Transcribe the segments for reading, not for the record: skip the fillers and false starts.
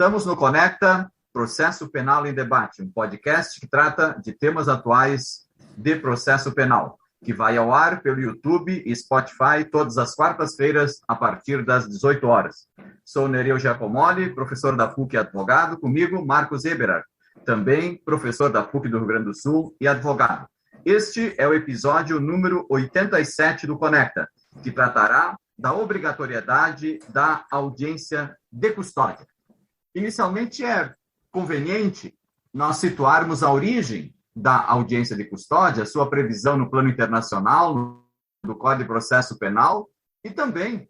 Estamos no Conecta Processo Penal em Debate, um podcast que trata de temas atuais de processo penal, que vai ao ar pelo YouTube e Spotify todas as quartas-feiras, a partir das 18 horas. Sou Nereu Giacomoli, professor da PUC e advogado, comigo Marcos Eberhard, também professor da PUC do Rio Grande do Sul e advogado. Este é o episódio número 87 do Conecta, que tratará da obrigatoriedade da audiência de custódia. Inicialmente, é conveniente nós situarmos a origem da audiência de custódia, sua previsão no plano internacional, do Código de Processo Penal, e também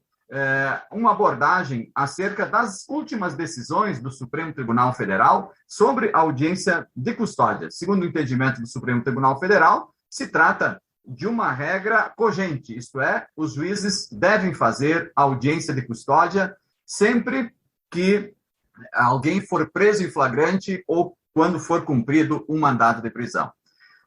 uma abordagem acerca das últimas decisões do Supremo Tribunal Federal sobre a audiência de custódia. Segundo o entendimento do Supremo Tribunal Federal, se trata de uma regra cogente, isto é, os juízes devem fazer audiência de custódia sempre que alguém for preso em flagrante ou quando for cumprido um mandado de prisão.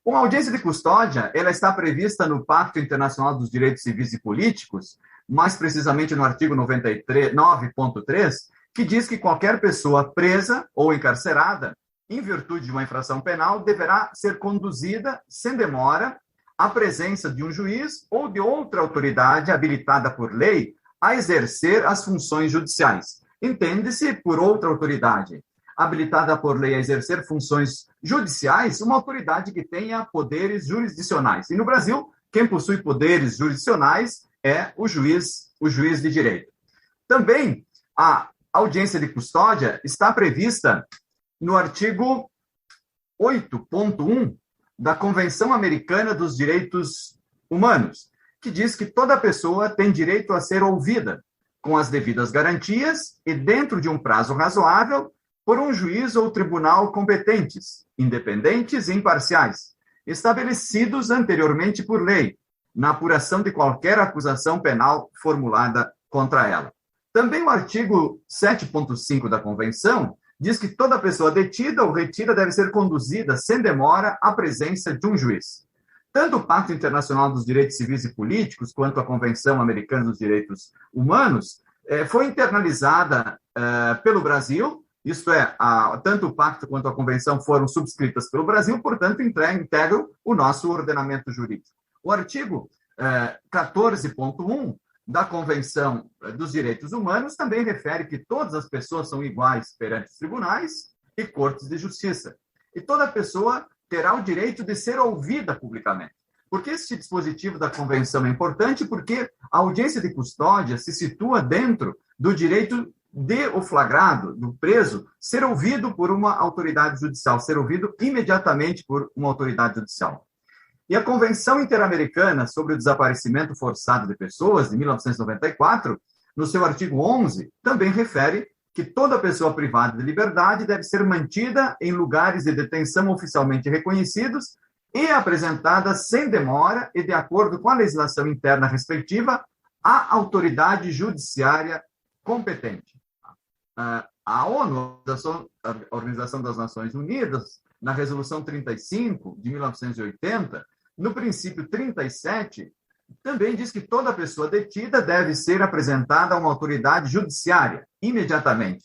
Uma audiência de custódia, ela está prevista no Pacto Internacional dos Direitos Civis e Políticos, mais precisamente no artigo 9.3, que diz que qualquer pessoa presa ou encarcerada, em virtude de uma infração penal, deverá ser conduzida, sem demora, à presença de um juiz ou de outra autoridade habilitada por lei a exercer as funções judiciais. Entende-se por outra autoridade habilitada por lei a exercer funções judiciais, uma autoridade que tenha poderes jurisdicionais. E no Brasil, quem possui poderes jurisdicionais é o juiz de direito. Também a audiência de custódia está prevista no artigo 8.1 da Convenção Americana dos Direitos Humanos, que diz que toda pessoa tem direito a ser ouvida com as devidas garantias e dentro de um prazo razoável por um juiz ou tribunal competentes, independentes e imparciais, estabelecidos anteriormente por lei, na apuração de qualquer acusação penal formulada contra ela. Também o artigo 7.5 da Convenção diz que toda pessoa detida ou retida deve ser conduzida sem demora à presença de um juiz. Tanto o Pacto Internacional dos Direitos Civis e Políticos quanto a Convenção Americana dos Direitos Humanos foi internalizada pelo Brasil, isto é, tanto o Pacto quanto a Convenção foram subscritas pelo Brasil, portanto, integram o nosso ordenamento jurídico. O artigo 14.1 da Convenção dos Direitos Humanos também refere que todas as pessoas são iguais perante os tribunais e cortes de justiça. E toda pessoa terá o direito de ser ouvida publicamente. Por que esse dispositivo da Convenção é importante? Porque a audiência de custódia se situa dentro do direito de o flagrado, do preso, ser ouvido por uma autoridade judicial, ser ouvido imediatamente por uma autoridade judicial. E a Convenção Interamericana sobre o Desaparecimento Forçado de Pessoas, de 1994, no seu artigo 11, também refere que toda pessoa privada de liberdade deve ser mantida em lugares de detenção oficialmente reconhecidos e apresentada sem demora e de acordo com a legislação interna respectiva à autoridade judiciária competente. A ONU, a Organização das Nações Unidas, na Resolução 35, de 1980, no princípio 37, também diz que toda pessoa detida deve ser apresentada a uma autoridade judiciária, imediatamente.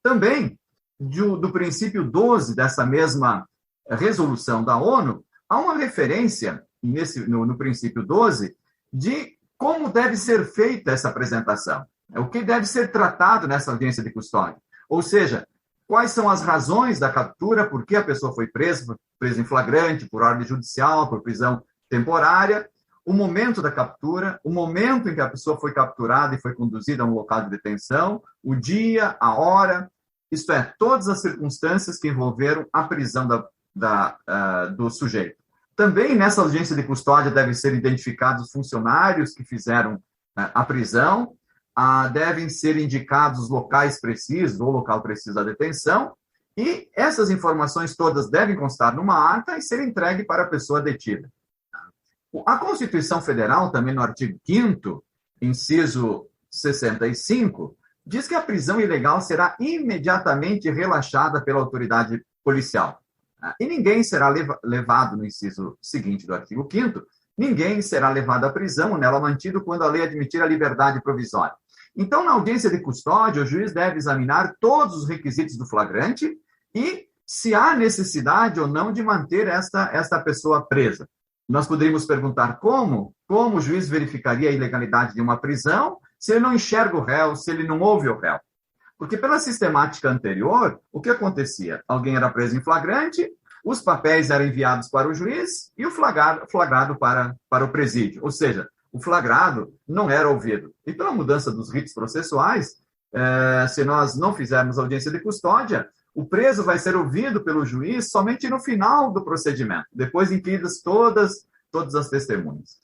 Também, do princípio 12 dessa mesma resolução da ONU, há uma referência, no princípio 12, de como deve ser feita essa apresentação. O que deve ser tratado nessa audiência de custódia. Ou seja, quais são as razões da captura, por que a pessoa foi presa em flagrante, por ordem judicial, por prisão temporária, o momento da captura, o momento em que a pessoa foi capturada e foi conduzida a um local de detenção, o dia, a hora, isto é, todas as circunstâncias que envolveram a prisão do sujeito. Também nessa audiência de custódia devem ser identificados os funcionários que fizeram a prisão, devem ser indicados os locais precisos, ou local preciso da detenção, e essas informações todas devem constar numa ata e ser entregue para a pessoa detida. A Constituição Federal, também no artigo 5º, inciso 65, diz que a prisão ilegal será imediatamente relaxada pela autoridade policial. E ninguém será levado, no inciso seguinte do artigo 5º, ninguém será levado à prisão ou nela mantido quando a lei admitir a liberdade provisória. Então, na audiência de custódia, o juiz deve examinar todos os requisitos do flagrante e se há necessidade ou não de manter esta pessoa presa. Nós poderíamos perguntar como o juiz verificaria a ilegalidade de uma prisão se ele não enxerga o réu, se ele não ouve o réu. Porque pela sistemática anterior, o que acontecia? Alguém era preso em flagrante, os papéis eram enviados para o juiz e o flagrado para o presídio. Ou seja, o flagrado não era ouvido. E pela mudança dos ritos processuais, se nós não fizermos audiência de custódia, o preso vai ser ouvido pelo juiz somente no final do procedimento, depois inquiridas todas as testemunhas.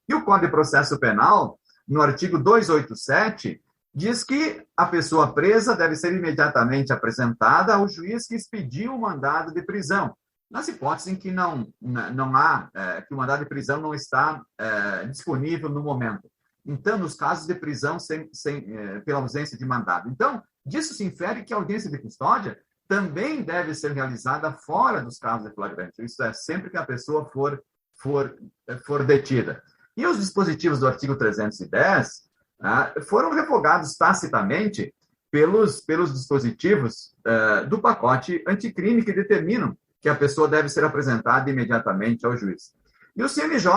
E o Código de Processo Penal, no artigo 287, diz que a pessoa presa deve ser imediatamente apresentada ao juiz que expediu o mandado de prisão, nas hipóteses em que não há, que o mandado de prisão não está disponível no momento. Então, nos casos de prisão pela ausência de mandado. Então, disso se infere que a audiência de custódia também deve ser realizada fora dos casos de flagrante. Isso é, sempre que a pessoa for detida. E os dispositivos do artigo 310 foram revogados tacitamente pelos dispositivos do pacote anticrime que determinam que a pessoa deve ser apresentada imediatamente ao juiz. E o CNJ,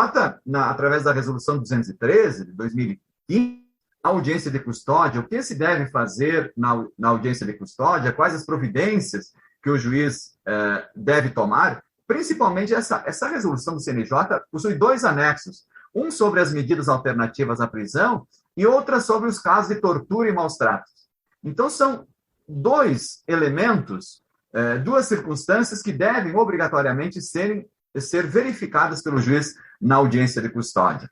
através da Resolução 213 de 2015, a audiência de custódia, o que se deve fazer na audiência de custódia, quais as providências que o juiz deve tomar, principalmente essa resolução do CNJ possui 2 anexos, um sobre as medidas alternativas à prisão e outra sobre os casos de tortura e maus-tratos. Então, são 2 elementos, 2 circunstâncias que devem obrigatoriamente ser verificadas pelo juiz na audiência de custódia.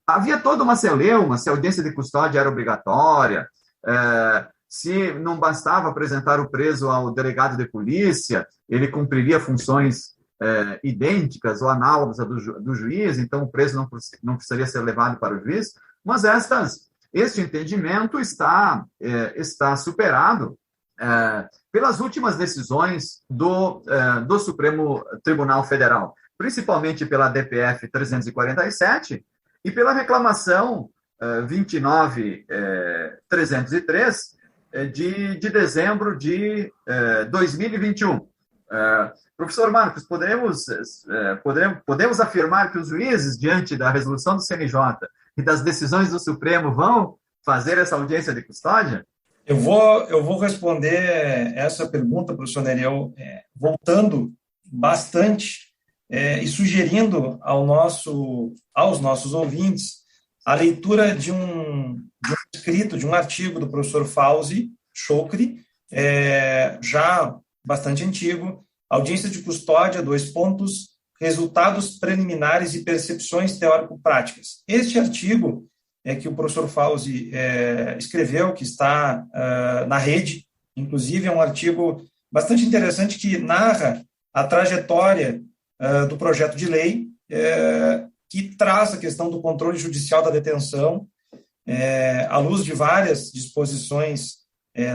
Havia toda uma celeuma, se a audiência de custódia era obrigatória, se não bastava apresentar o preso ao delegado de polícia, ele cumpriria funções idênticas ou análogas à do juiz, então o preso não precisaria ser levado para o juiz, mas este entendimento está superado pelas últimas decisões do Supremo Tribunal Federal, principalmente pela DPF 347 e pela reclamação 29.303 de dezembro de 2021. Professor Marcos, podemos afirmar que os juízes, diante da resolução do CNJ e das decisões do Supremo, vão fazer essa audiência de custódia? Eu vou responder essa pergunta, professor Nereu, voltando bastante e sugerindo aos nossos ouvintes a leitura de um escrito, de um artigo do professor Fauzi Chokri, já bastante antigo, Audiência de Custódia, resultados preliminares e percepções teórico-práticas. Este artigo que o professor Fauzi escreveu, que está na rede, inclusive é um artigo bastante interessante que narra a trajetória do projeto de lei, que traz a questão do controle judicial da detenção, à luz de várias disposições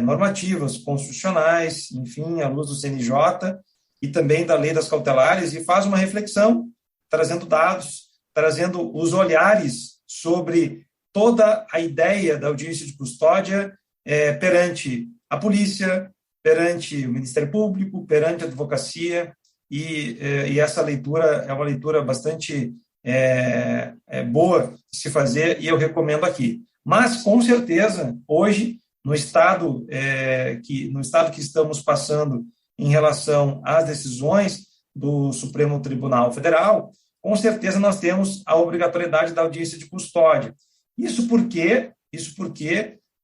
normativas, constitucionais, enfim, à luz do CNJ e também da lei das cautelares, e faz uma reflexão, trazendo dados, trazendo os olhares sobre toda a ideia da audiência de custódia perante a polícia, perante o Ministério Público, perante a advocacia, e essa leitura é uma leitura bastante boa de se fazer, e eu recomendo aqui. Mas, com certeza, hoje, no estado que estamos passando em relação às decisões do Supremo Tribunal Federal, com certeza nós temos a obrigatoriedade da audiência de custódia. Isso porque,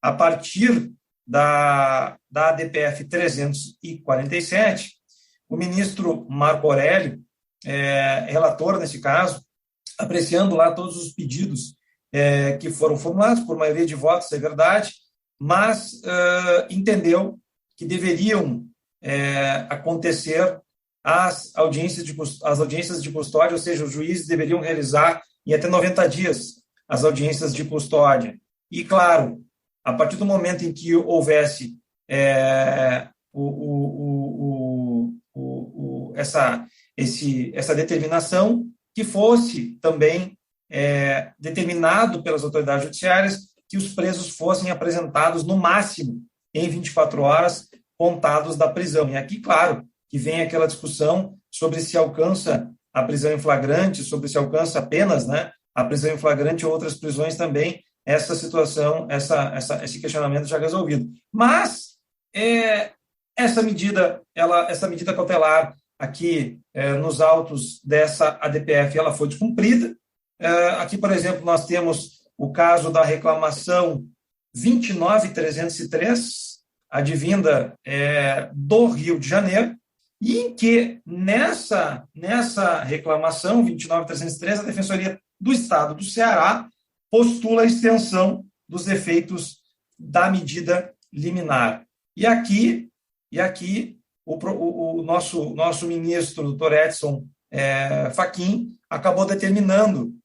a partir da ADPF 347, o ministro Marco Aurélio, relator nesse caso, apreciando lá todos os pedidos que foram formulados, por maioria de votos, é verdade, mas entendeu que deveriam acontecer as audiências de custódia, ou seja, os juízes deveriam realizar em até 90 dias as audiências de custódia. E, claro, a partir do momento em que houvesse essa determinação, que fosse também determinado pelas autoridades judiciárias que os presos fossem apresentados no máximo em 24 horas contados da prisão. E aqui, claro, que vem aquela discussão sobre se alcança a prisão em flagrante, sobre se alcança apenas, né, a prisão em flagrante ou outras prisões também, essa situação, esse questionamento já resolvido. Mas essa medida cautelar aqui nos autos dessa ADPF, ela foi descumprida. Aqui, por exemplo, nós temos o caso da reclamação 29.303, advinda do Rio de Janeiro, e em que nessa reclamação 29.303, a Defensoria do Estado do Ceará postula a extensão dos efeitos da medida liminar. E aqui o nosso ministro, doutor Edson Fachin, acabou determinando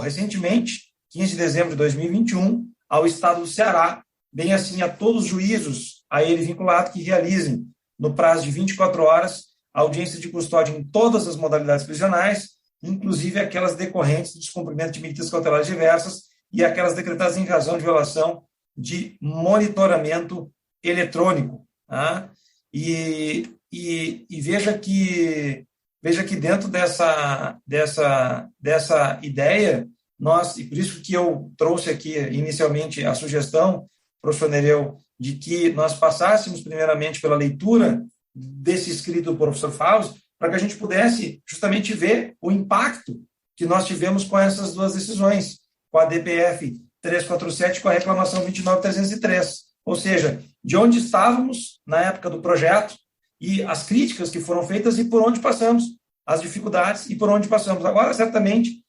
recentemente, 15 de dezembro de 2021, ao Estado do Ceará, bem assim a todos os juízos a ele vinculados que realizem, no prazo de 24 horas, a audiência de custódia em todas as modalidades prisionais, inclusive aquelas decorrentes do descumprimento de medidas cautelares diversas e aquelas decretadas em razão de violação de monitoramento eletrônico. Tá? E veja que dentro dessa ideia, e por isso que eu trouxe aqui inicialmente a sugestão, professor Nereu, de que nós passássemos primeiramente pela leitura desse escrito do professor Fausto, para que a gente pudesse justamente ver o impacto que nós tivemos com essas duas decisões, com a DPF 347 e com a reclamação 29.303. Ou seja, de onde estávamos na época do projeto e as críticas que foram feitas e por onde passamos, as dificuldades e por onde passamos. Agora, certamente,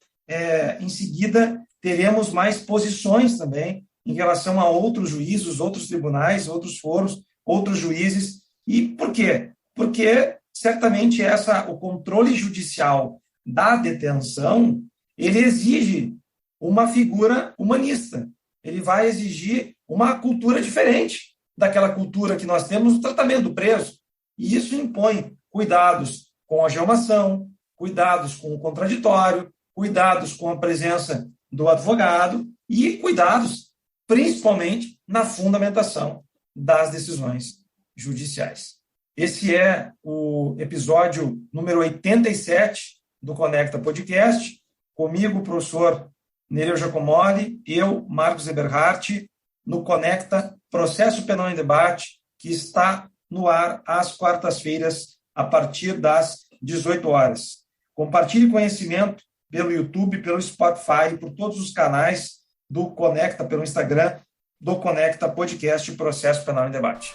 em seguida, teremos mais posições também em relação a outros juízos, outros tribunais, outros foros, outros juízes. E por quê? Porque, certamente, o controle judicial da detenção, ele exige uma figura humanista. Ele vai exigir uma cultura diferente daquela cultura que nós temos no tratamento do preso. E isso impõe cuidados com a geomação, cuidados com o contraditório, cuidados com a presença do advogado e cuidados, principalmente, na fundamentação das decisões judiciais. Esse é o episódio número 87 do Conecta Podcast. Comigo, o professor Nereu Giacomoli, eu, Marcos Eberhardt, no Conecta Processo Penal em Debate, que está no ar às quartas-feiras, a partir das 18 horas. Compartilhe conhecimento pelo YouTube, pelo Spotify, por todos os canais do Conecta, pelo Instagram, do Conecta Podcast Processo Penal em Debate.